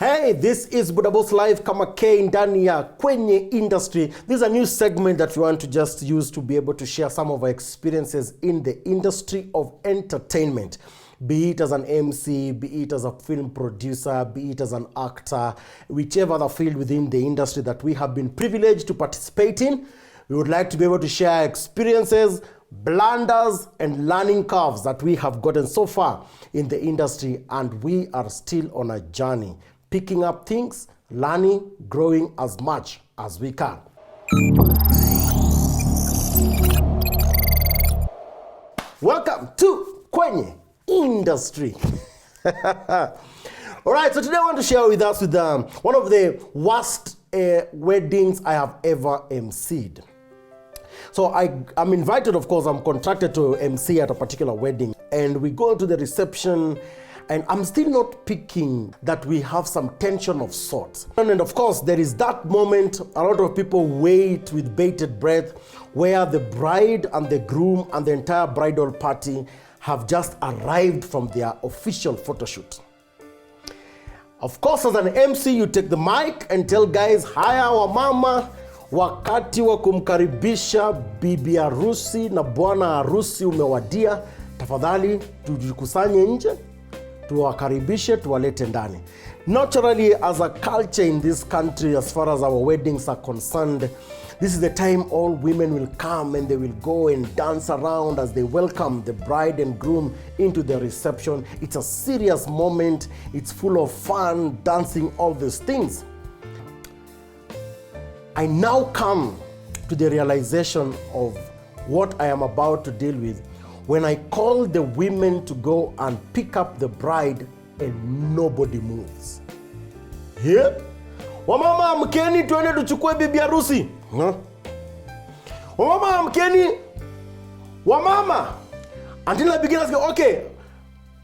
Hey, this is Budabos Live kama K ndani ya kwenye industry. This is a new segment that we want to just use to be able to share some of our experiences in the industry of entertainment. Be it as an MC, be it as a film producer, be it as an actor, whichever other field within the industry that we have been privileged to participate in. We would like to be able to share experiences, blunders, and learning curves that we have gotten so far in the industry, and we are still on a journey, picking up things, learning, growing as much as we can. Welcome to Kwenye Industry. All right, so today I want to share with us one of the worst weddings I have ever emceed. So I'm invited, of course, I'm contracted to MC at a particular wedding, and we go to the reception, and I'm still not picking that we have some tension of sorts. And of course, there is that moment, a lot of people wait with bated breath, where the bride and the groom and the entire bridal party have just arrived from their official photo shoot. Of course, as an MC, you take the mic and tell guys, haya wa mama, wakati wa kumkaribisha bibi harusi na bwana harusi umewadia, tafadhali tujikusanye nje, tuwakaribishe, tuwalete ndani. Naturally, as a culture in this country, as far as our weddings are concerned, this is the time all women will come and they will go and dance around as they welcome the bride and groom into the reception. It's a serious moment. It's full of fun, dancing, all these things. I now come to the realization of what I am about to deal with when I call the women to go and pick up the bride and nobody moves. Here? Wamama mkeni tuende tuchukue bibi harusi. Wamama mkeni. Wamama. Until I begin asking, okay,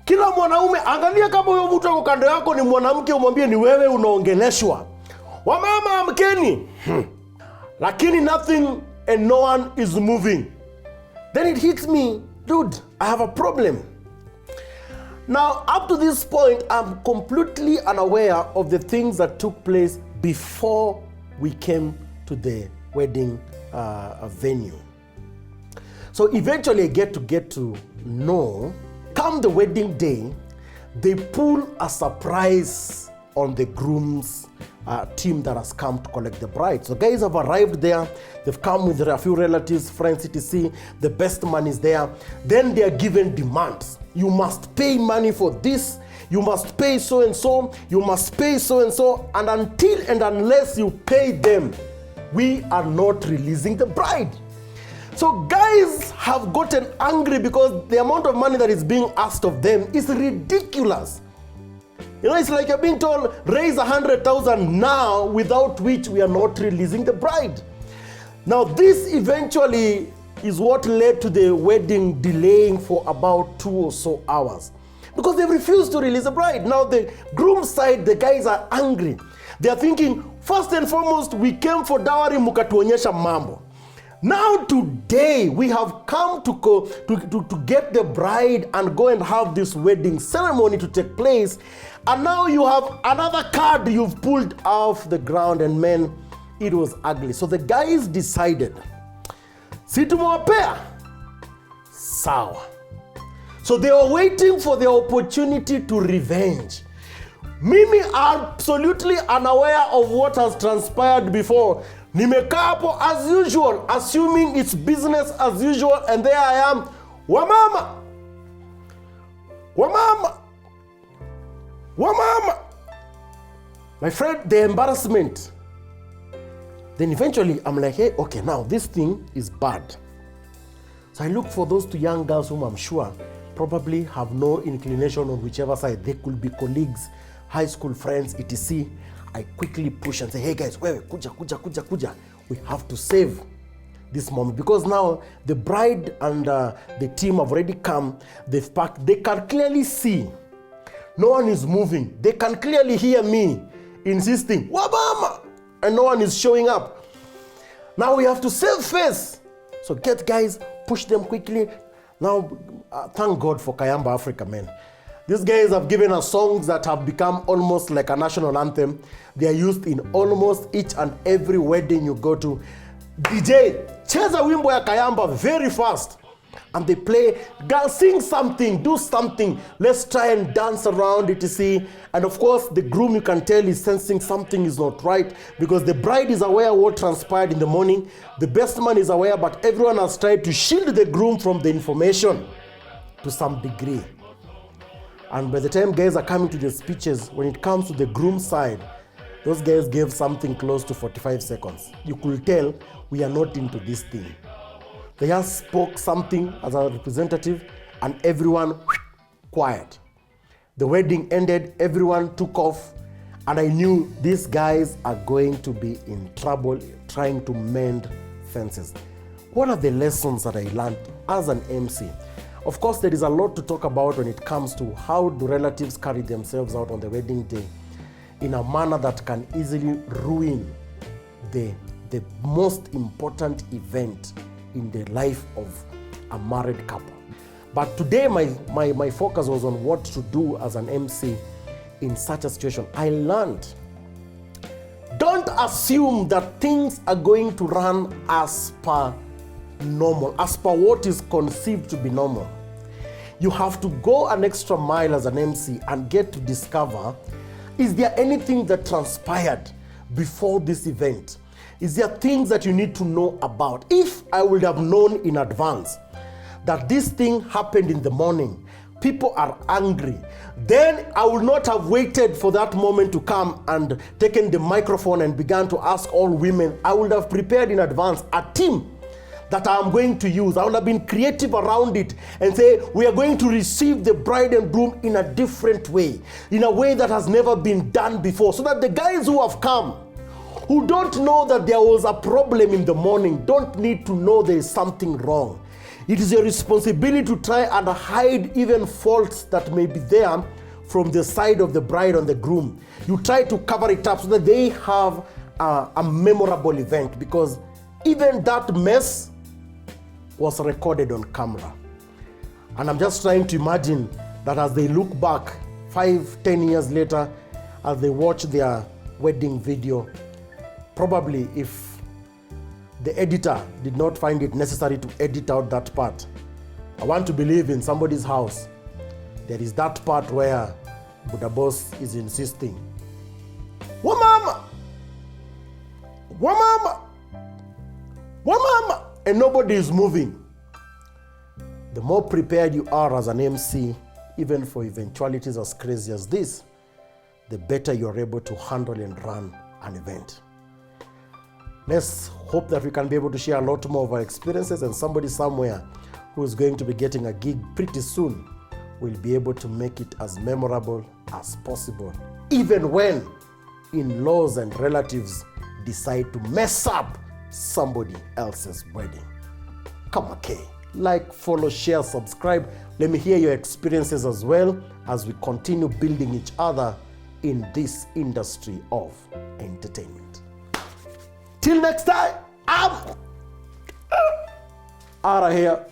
kila mwanaume angalia kama huyo mtu ako kando yako ni mwanamke, umwambie ni wewe unaongeleshwa. Wamama mkeni. Lakini nothing and no one is moving. Then it hits me, dude, I have a problem. Now, up to this point, I'm completely unaware of the things that took place before we came to the wedding venue. So eventually I get to know, come the wedding day, they pull a surprise on the groom's team that has come to collect the bride. So guys have arrived there, they've come with a few relatives, friends, etc. The best man is there. Then they are given demands. You must pay money for this, you must pay so and so, you must pay so and so, and until and unless you pay them, we are not releasing the bride. So guys have gotten angry because the amount of money that is being asked of them is ridiculous. You know, it's like you're being told, raise 100,000 now, without which we are not releasing the bride. Now, this eventually is what led to the wedding delaying for about 2 or so hours, because they refused to release the bride. Now, the groom's side, the guys are angry. They are thinking, first and foremost, we came for dowry, mukatuonyesha mambo. Now today we have come to get the bride and go and have this wedding ceremony to take place, and now you have another card you've pulled off the ground, and man, it was ugly. So the guys decided, si tumewapea sawa. So they were waiting for the opportunity to revenge. Mimi absolutely unaware of what has transpired before. Nimekaa hapo as usual, assuming it's business as usual, and there I am, wamama, wamama, wamama. My friend, the embarrassment. Then eventually I'm like, hey, okay, now this thing is bad. So I look for those 2 young girls whom I'm sure probably have no inclination on whichever side. They could be colleagues, high school friends, etc. I quickly push and say, hey guys, wait, kuja. We have to save this moment, because now the bride and the team have already come. They've packed. They can clearly see. No one is moving. They can clearly hear me insisting, wabama, and no one is showing up. Now we have to save face. So get guys, push them quickly. Now, thank God for Kayamba Africa, man. These guys have given us songs that have become almost like a national anthem. They are used in almost each and every wedding you go to. DJ, cheza wimbo ya Kayamba very fast. And they play, girl, sing something, do something. Let's try and dance around it, you see. And of course, the groom, you can tell, is sensing something is not right because the bride is aware of what transpired in the morning. The best man is aware, but everyone has tried to shield the groom from the information to some degree. And by the time guys are coming to the speeches, when it comes to the groom side, those guys gave something close to 45 seconds. You could tell we are not into this thing. They just spoke something as a representative and everyone quiet. The wedding ended, everyone took off, and I knew these guys are going to be in trouble trying to mend fences. What are the lessons that I learned as an MC? Of course, there is a lot to talk about when it comes to how do relatives carry themselves out on the wedding day in a manner that can easily ruin the most important event in the life of a married couple. But today my focus was on what to do as an MC in such a situation. I learned, don't assume that things are going to run as per normal, as per what is conceived to be normal. You have to go an extra mile as an MC and get to discover, is there anything that transpired before this event? Is there things that you need to know about? If I would have known in advance that this thing happened in the morning, people are angry, then I would not have waited for that moment to come and taken the microphone and began to ask all women. I would have prepared in advance a team that I am going to use. I would have been creative around it and say, we are going to receive the bride and groom in a different way, in a way that has never been done before, so that the guys who have come, who don't know that there was a problem in the morning, don't need to know there is something wrong. It is your responsibility to try and hide even faults that may be there from the side of the bride and the groom. You try to cover it up so that they have a memorable event, because even that mess was recorded on camera. And I'm just trying to imagine that as they look back 5-10 years later, as they watch their wedding video, probably if the editor did not find it necessary to edit out that part, I want to believe in somebody's house, there is that part where Buddha Boss is insisting, Wamama! Wamama! Wamama! And nobody is moving. The more prepared you are as an MC, even for eventualities as crazy as this, the better you're able to handle and run an event. Let's hope that we can be able to share a lot more of our experiences, and somebody somewhere who is going to be getting a gig pretty soon will be able to make it as memorable as possible, even when in-laws and relatives decide to mess up somebody else's wedding. Come okay. Like, follow, share, subscribe. Let me hear your experiences as well as we continue building each other in this industry of entertainment. Till next time, I'm out of here.